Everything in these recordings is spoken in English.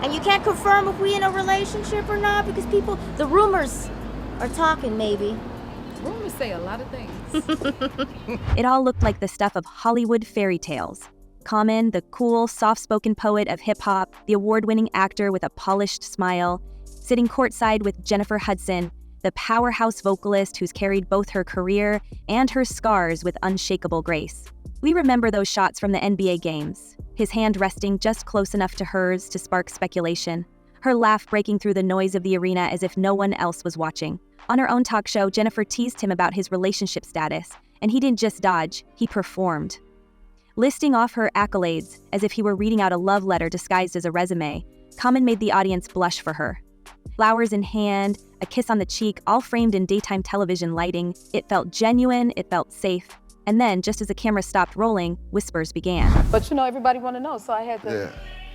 And you can't confirm if we in a relationship or not because the rumors are talking maybe. Rumors say a lot of things. It all looked like the stuff of Hollywood fairy tales. Common, the cool, soft-spoken poet of hip-hop, the award-winning actor with a polished smile, sitting courtside with Jennifer Hudson, the powerhouse vocalist who's carried both her career and her scars with unshakable grace. We remember those shots from the NBA games, his hand resting just close enough to hers to spark speculation, her laugh breaking through the noise of the arena as if no one else was watching. On her own talk show, Jennifer teased him about his relationship status, and he didn't just dodge, he performed. Listing off her accolades as if he were reading out a love letter disguised as a resume, Common made the audience blush for her. Flowers in hand, a kiss on the cheek, all framed in daytime television lighting. It felt genuine, it felt safe. And then, just as the camera stopped rolling, whispers began. But you know, everybody want to know, so I had to,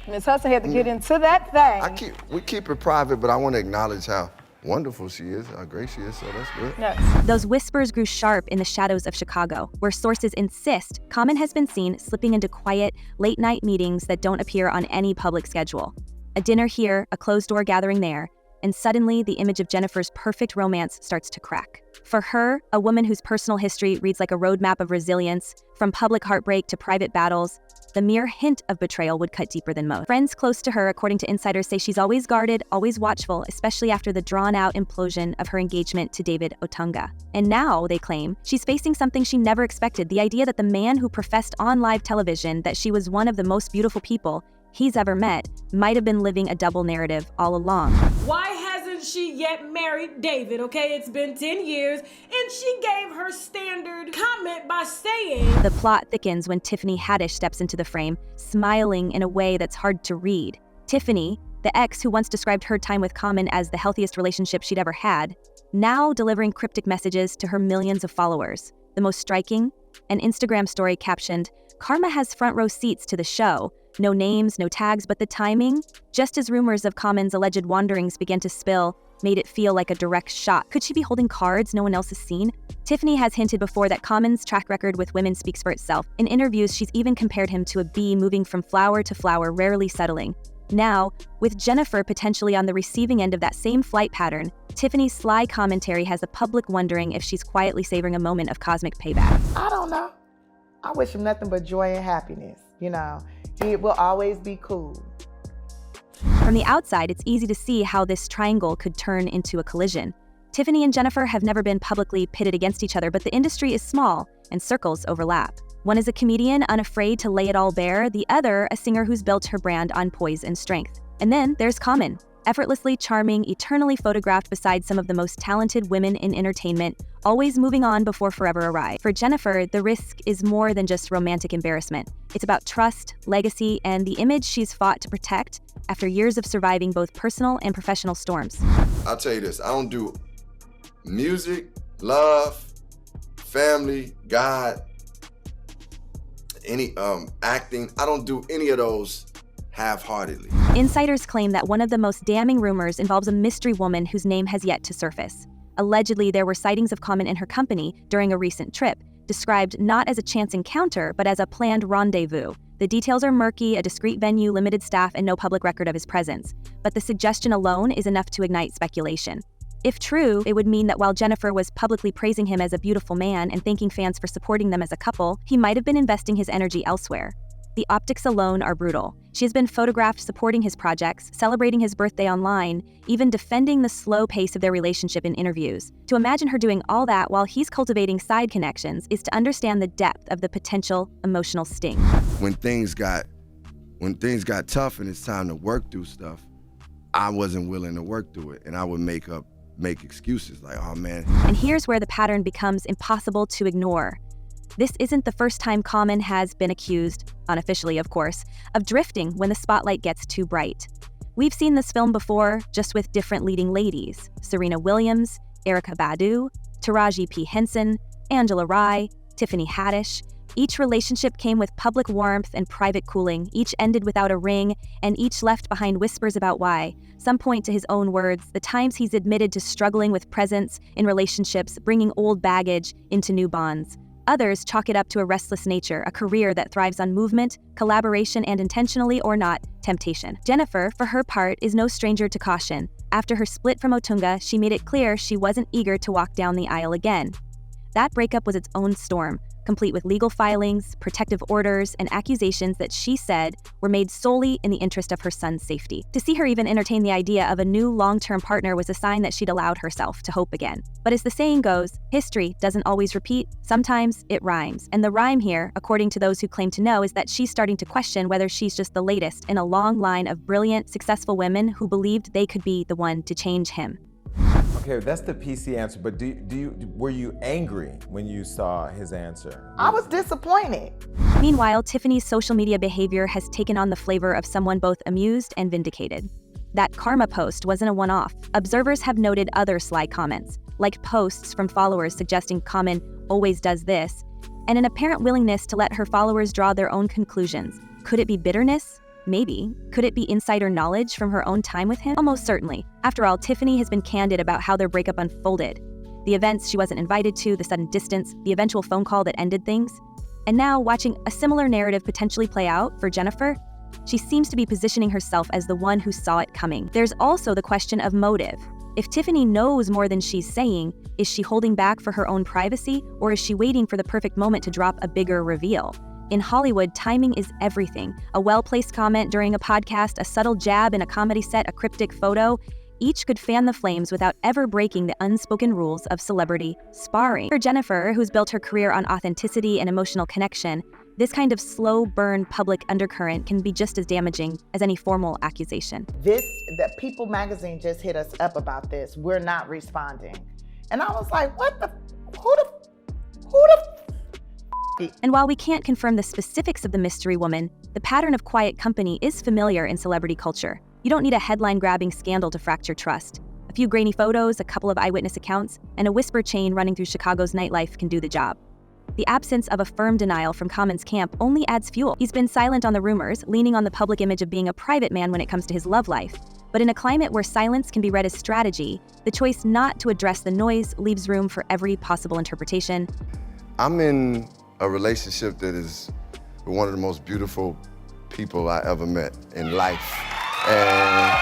Yeah. Ms. Hudson had to get into that thing. We keep it private, but I want to acknowledge how wonderful she is, how great she is, so that's good. Yes. Those whispers grew sharp in the shadows of Chicago, where sources insist Common has been seen slipping into quiet, late-night meetings that don't appear on any public schedule. A dinner here, a closed-door gathering there, and suddenly the image of Jennifer's perfect romance starts to crack. For her, a woman whose personal history reads like a roadmap of resilience, from public heartbreak to private battles, the mere hint of betrayal would cut deeper than most. Friends close to her, according to insiders, say she's always guarded, always watchful, especially after the drawn-out implosion of her engagement to David Otunga. And now, they claim, she's facing something she never expected, the idea that the man who professed on live television that she was one of the most beautiful people he's ever met might have been living a double narrative all along. Why hasn't she yet married David, okay? It's been 10 years, and she gave her standard comment by saying... The plot thickens when Tiffany Haddish steps into the frame, smiling in a way that's hard to read. Tiffany, the ex who once described her time with Common as the healthiest relationship she'd ever had, now delivering cryptic messages to her millions of followers. The most striking, an Instagram story captioned, "Karma has front row seats to the show. No names, no tags, but the timing, just as rumors of Common's alleged wanderings began to spill, made it feel like a direct shot. Could she be holding cards no one else has seen? Tiffany has hinted before that Common's track record with women speaks for itself. In interviews, she's even compared him to a bee moving from flower to flower, rarely settling. Now, with Jennifer potentially on the receiving end of that same flight pattern, Tiffany's sly commentary has the public wondering if she's quietly savoring a moment of cosmic payback. I don't know. I wish him nothing but joy and happiness, you know. He will always be cool. From the outside, it's easy to see how this triangle could turn into a collision. Tiffany and Jennifer have never been publicly pitted against each other, but the industry is small and circles overlap. One is a comedian unafraid to lay it all bare, the other a singer who's built her brand on poise and strength. And then there's Common, effortlessly charming, eternally photographed beside some of the most talented women in entertainment, always moving on before forever arrive. For Jennifer, the risk is more than just romantic embarrassment. It's about trust, legacy, and the image she's fought to protect after years of surviving both personal and professional storms. I'll tell you this, I don't do music, love, family, God, any acting. I don't do any of those half-heartedly. Insiders claim that one of the most damning rumors involves a mystery woman whose name has yet to surface. Allegedly, there were sightings of Common and her company during a recent trip, described not as a chance encounter, but as a planned rendezvous. The details are murky, a discreet venue, limited staff, and no public record of his presence. But the suggestion alone is enough to ignite speculation. If true, it would mean that while Jennifer was publicly praising him as a beautiful man and thanking fans for supporting them as a couple, he might have been investing his energy elsewhere. The optics alone are brutal. She has been photographed supporting his projects, celebrating his birthday online, even defending the slow pace of their relationship in interviews. To imagine her doing all that while he's cultivating side connections is to understand the depth of the potential emotional sting. When things got tough and it's time to work through stuff, I wasn't willing to work through it, and I would make excuses like, oh man. And here's where the pattern becomes impossible to ignore. This isn't the first time Common has been accused, unofficially of course, of drifting when the spotlight gets too bright. We've seen this film before, just with different leading ladies: Serena Williams, Erykah Badu, Taraji P. Henson, Angela Rye, Tiffany Haddish. Each relationship came with public warmth and private cooling, each ended without a ring, and each left behind whispers about why. Some point to his own words, the times he's admitted to struggling with presence in relationships, bringing old baggage into new bonds. Others chalk it up to a restless nature, a career that thrives on movement, collaboration, and intentionally or not, temptation. Jennifer, for her part, is no stranger to caution. After her split from Otunga, she made it clear she wasn't eager to walk down the aisle again. That breakup was its own storm, complete with legal filings, protective orders, and accusations that she said were made solely in the interest of her son's safety. To see her even entertain the idea of a new long-term partner was a sign that she'd allowed herself to hope again. But as the saying goes, history doesn't always repeat, sometimes it rhymes. And the rhyme here, according to those who claim to know, is that she's starting to question whether she's just the latest in a long line of brilliant, successful women who believed they could be the one to change him. Okay, that's the PC answer, but were you angry when you saw his answer? I was disappointed. Meanwhile, Tiffany's social media behavior has taken on the flavor of someone both amused and vindicated. That karma post wasn't a one-off. Observers have noted other sly comments, like posts from followers suggesting Common always does this, and an apparent willingness to let her followers draw their own conclusions. Could it be bitterness? Maybe. Could it be insider knowledge from her own time with him? Almost certainly. After all, Tiffany has been candid about how their breakup unfolded. The events she wasn't invited to, the sudden distance, the eventual phone call that ended things. And now, watching a similar narrative potentially play out for Jennifer, she seems to be positioning herself as the one who saw it coming. There's also the question of motive. If Tiffany knows more than she's saying, is she holding back for her own privacy, or is she waiting for the perfect moment to drop a bigger reveal? In Hollywood, timing is everything. A well-placed comment during a podcast, a subtle jab in a comedy set, a cryptic photo, each could fan the flames without ever breaking the unspoken rules of celebrity sparring. For Jennifer, who's built her career on authenticity and emotional connection, this kind of slow burn public undercurrent can be just as damaging as any formal accusation. The People magazine just hit us up about this. We're not responding. And I was like, what the, who the And while we can't confirm the specifics of the mystery woman, the pattern of quiet company is familiar in celebrity culture. You don't need a headline-grabbing scandal to fracture trust. A few grainy photos, a couple of eyewitness accounts, and a whisper chain running through Chicago's nightlife can do the job. The absence of a firm denial from Common's camp only adds fuel. He's been silent on the rumors, leaning on the public image of being a private man when it comes to his love life. But in a climate where silence can be read as strategy, the choice not to address the noise leaves room for every possible interpretation. I'm in a relationship that is one of the most beautiful people I ever met in life. And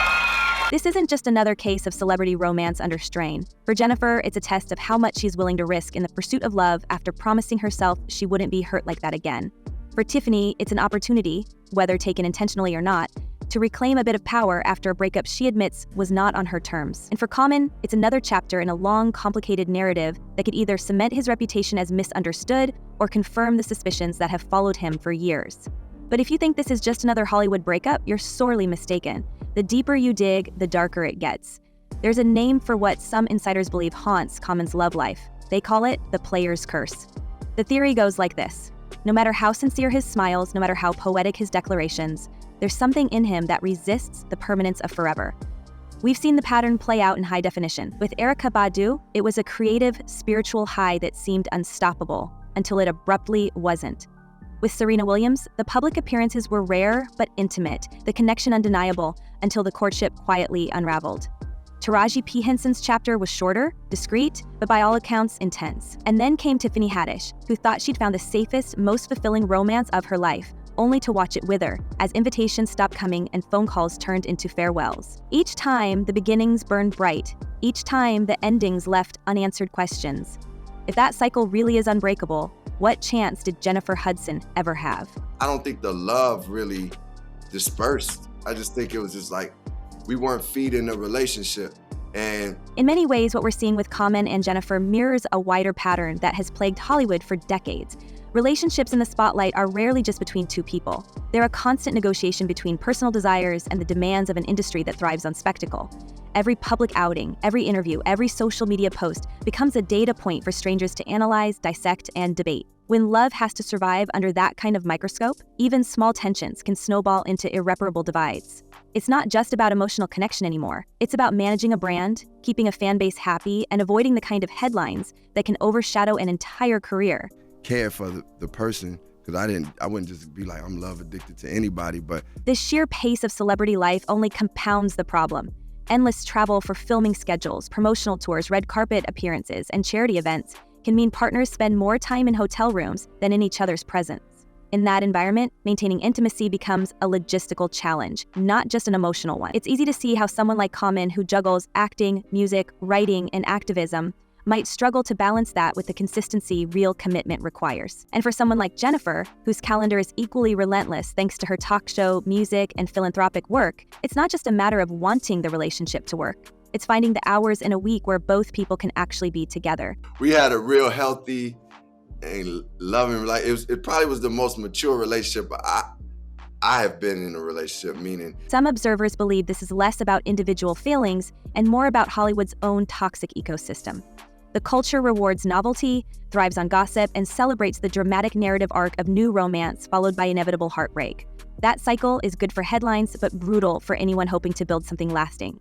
this isn't just another case of celebrity romance under strain. For Jennifer, it's a test of how much she's willing to risk in the pursuit of love after promising herself she wouldn't be hurt like that again. For Tiffany, it's an opportunity, whether taken intentionally or not, to reclaim a bit of power after a breakup she admits was not on her terms. And for Common, it's another chapter in a long, complicated narrative that could either cement his reputation as misunderstood or confirm the suspicions that have followed him for years. But if you think this is just another Hollywood breakup, you're sorely mistaken. The deeper you dig, the darker it gets. There's a name for what some insiders believe haunts Common's love life. They call it the player's curse. The theory goes like this. No matter how sincere his smiles, no matter how poetic his declarations, there's something in him that resists the permanence of forever. We've seen the pattern play out in high definition. With Erykah Badu, it was a creative, spiritual high that seemed unstoppable until it abruptly wasn't. With Serena Williams, the public appearances were rare but intimate, the connection undeniable, until the courtship quietly unraveled. Taraji P. Henson's chapter was shorter, discreet, but by all accounts intense. And then came Tiffany Haddish, who thought she'd found the safest, most fulfilling romance of her life, only to watch it wither as invitations stopped coming and phone calls turned into farewells. Each time, the beginnings burned bright. Each time, the endings left unanswered questions. If that cycle really is unbreakable, what chance did Jennifer Hudson ever have? I don't think the love really dispersed. I just think it was just like, we weren't feeding the relationship. And in many ways, what we're seeing with Common and Jennifer mirrors a wider pattern that has plagued Hollywood for decades. Relationships in the spotlight are rarely just between two people. They're a constant negotiation between personal desires and the demands of an industry that thrives on spectacle. Every public outing, every interview, every social media post becomes a data point for strangers to analyze, dissect, and debate. When love has to survive under that kind of microscope, even small tensions can snowball into irreparable divides. It's not just about emotional connection anymore. It's about managing a brand, keeping a fan base happy, and avoiding the kind of headlines that can overshadow an entire career. Care for the person, because I wouldn't just be like, I'm love addicted to anybody, but the sheer pace of celebrity life only compounds the problem. Endless travel for filming schedules, promotional tours, red carpet appearances, and charity events. can mean partners spend more time in hotel rooms than in each other's presence. In that environment, maintaining intimacy becomes a logistical challenge, not just an emotional one. It's easy to see how someone like Common, who juggles acting, music, writing, and activism, might struggle to balance that with the consistency real commitment requires. And for someone like Jennifer, whose calendar is equally relentless thanks to her talk show, music, and philanthropic work, it's not just a matter of wanting the relationship to work. It's finding the hours in a week where both people can actually be together. We had a real healthy and loving, like it probably was the most mature relationship I have been in a relationship, meaning. Some observers believe this is less about individual failings and more about Hollywood's own toxic ecosystem. The culture rewards novelty, thrives on gossip, and celebrates the dramatic narrative arc of new romance followed by inevitable heartbreak. That cycle is good for headlines, but brutal for anyone hoping to build something lasting.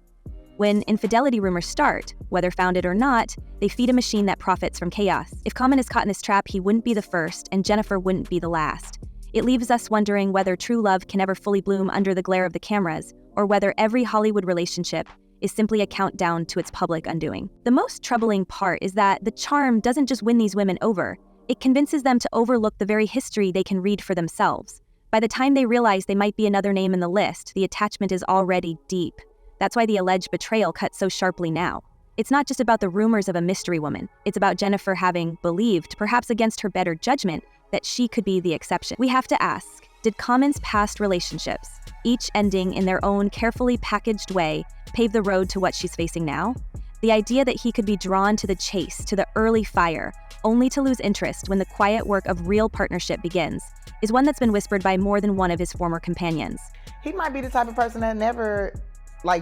When infidelity rumors start, whether founded or not, they feed a machine that profits from chaos. If Common is caught in this trap, he wouldn't be the first, and Jennifer wouldn't be the last. It leaves us wondering whether true love can ever fully bloom under the glare of the cameras, or whether every Hollywood relationship is simply a countdown to its public undoing. The most troubling part is that the charm doesn't just win these women over, it convinces them to overlook the very history they can read for themselves. By the time they realize they might be another name in the list, the attachment is already deep. That's why the alleged betrayal cuts so sharply now. It's not just about the rumors of a mystery woman. It's about Jennifer having believed, perhaps against her better judgment, that she could be the exception. We have to ask, did Common's past relationships, each ending in their own carefully packaged way, pave the road to what she's facing now? The idea that he could be drawn to the chase, to the early fire, only to lose interest when the quiet work of real partnership begins, is one that's been whispered by more than one of his former companions. He might be the type of person that never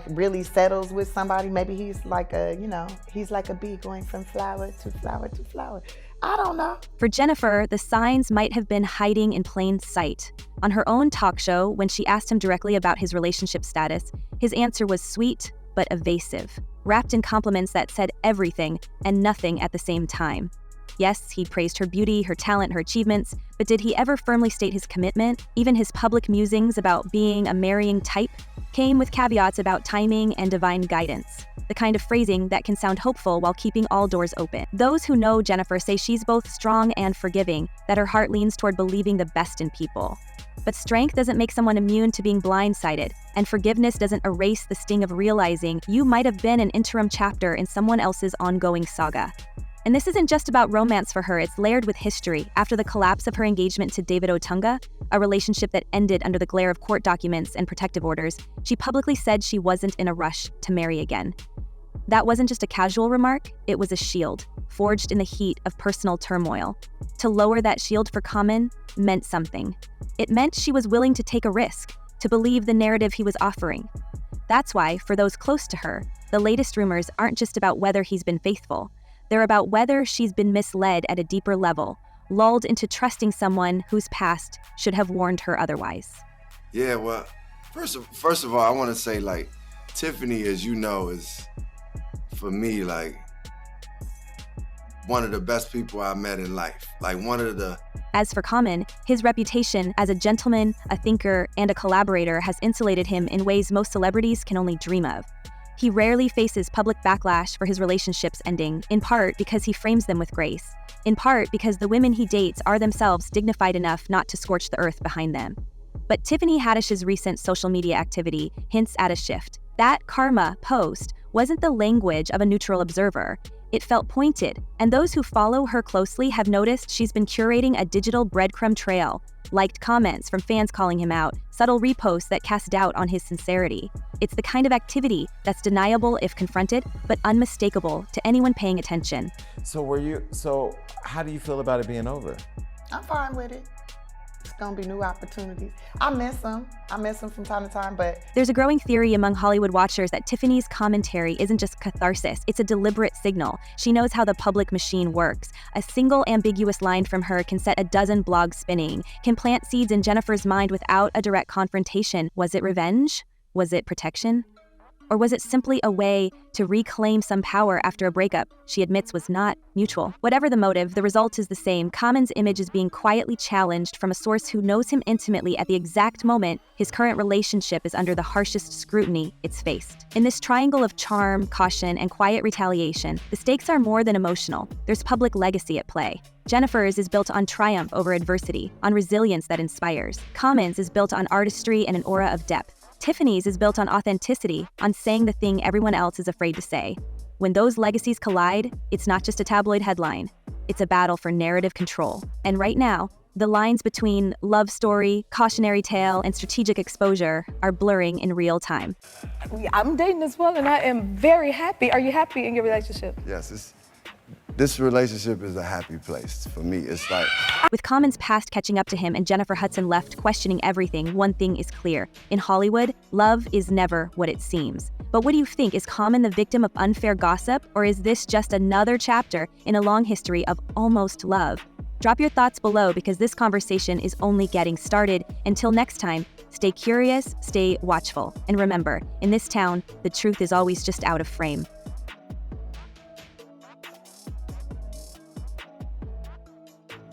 really settles with somebody. Maybe he's like he's like a bee going from flower to flower to flower. I don't know. For Jennifer, the signs might have been hiding in plain sight. On her own talk show, when she asked him directly about his relationship status, his answer was sweet but evasive, wrapped in compliments that said everything and nothing at the same time. Yes, he praised her beauty, her talent, her achievements, but did he ever firmly state his commitment? Even his public musings about being a marrying type came with caveats about timing and divine guidance, the kind of phrasing that can sound hopeful while keeping all doors open. Those who know Jennifer say she's both strong and forgiving, that her heart leans toward believing the best in people. But strength doesn't make someone immune to being blindsided, and forgiveness doesn't erase the sting of realizing you might have been an interim chapter in someone else's ongoing saga. And this isn't just about romance for her, it's layered with history. After the collapse of her engagement to David Otunga, a relationship that ended under the glare of court documents and protective orders, she publicly said she wasn't in a rush to marry again. That wasn't just a casual remark, it was a shield, forged in the heat of personal turmoil. To lower that shield for Common meant something. It meant she was willing to take a risk, to believe the narrative he was offering. That's why, for those close to her, the latest rumors aren't just about whether he's been faithful. They're about whether she's been misled at a deeper level, lulled into trusting someone whose past should have warned her otherwise. Yeah, well, first of all, I want to say, Tiffany, as you know, is, for me, one of the best people I met in life. As for Common, his reputation as a gentleman, a thinker, and a collaborator has insulated him in ways most celebrities can only dream of. He rarely faces public backlash for his relationships ending, in part because he frames them with grace, in part because the women he dates are themselves dignified enough not to scorch the earth behind them. But Tiffany Haddish's recent social media activity hints at a shift. That karma post wasn't the language of a neutral observer. It felt pointed, and those who follow her closely have noticed she's been curating a digital breadcrumb trail, liked comments from fans calling him out, subtle reposts that cast doubt on his sincerity. It's the kind of activity that's deniable if confronted, but unmistakable to anyone paying attention. So how do you feel about it being over? I'm fine with it. It's gonna be new opportunities. I miss him from time to time, but... There's a growing theory among Hollywood watchers that Tiffany's commentary isn't just catharsis, it's a deliberate signal. She knows how the public machine works. A single ambiguous line from her can set a dozen blogs spinning, can plant seeds in Jennifer's mind without a direct confrontation. Was it revenge? Was it protection? Or was it simply a way to reclaim some power after a breakup she admits was not mutual? Whatever the motive, the result is the same. Common's image is being quietly challenged from a source who knows him intimately at the exact moment his current relationship is under the harshest scrutiny it's faced. In this triangle of charm, caution, and quiet retaliation, the stakes are more than emotional. There's public legacy at play. Jennifer's is built on triumph over adversity, on resilience that inspires. Common's is built on artistry and an aura of depth. Tiffany's is built on authenticity, on saying the thing everyone else is afraid to say. When those legacies collide, it's not just a tabloid headline. It's a battle for narrative control. And right now, the lines between love story, cautionary tale, and strategic exposure are blurring in real time. I'm dating this woman and I am very happy. Are you happy in your relationship? Yes, this relationship is a happy place for me. It's like, With Common's past catching up to him and Jennifer Hudson left questioning everything, one thing is clear. In Hollywood, love is never what it seems. But what do you think? Is Common the victim of unfair gossip, or is this just another chapter in a long history of almost love? Drop your thoughts below because this conversation is only getting started. Until next time, stay curious, stay watchful, and remember, in this town, the truth is always just out of frame.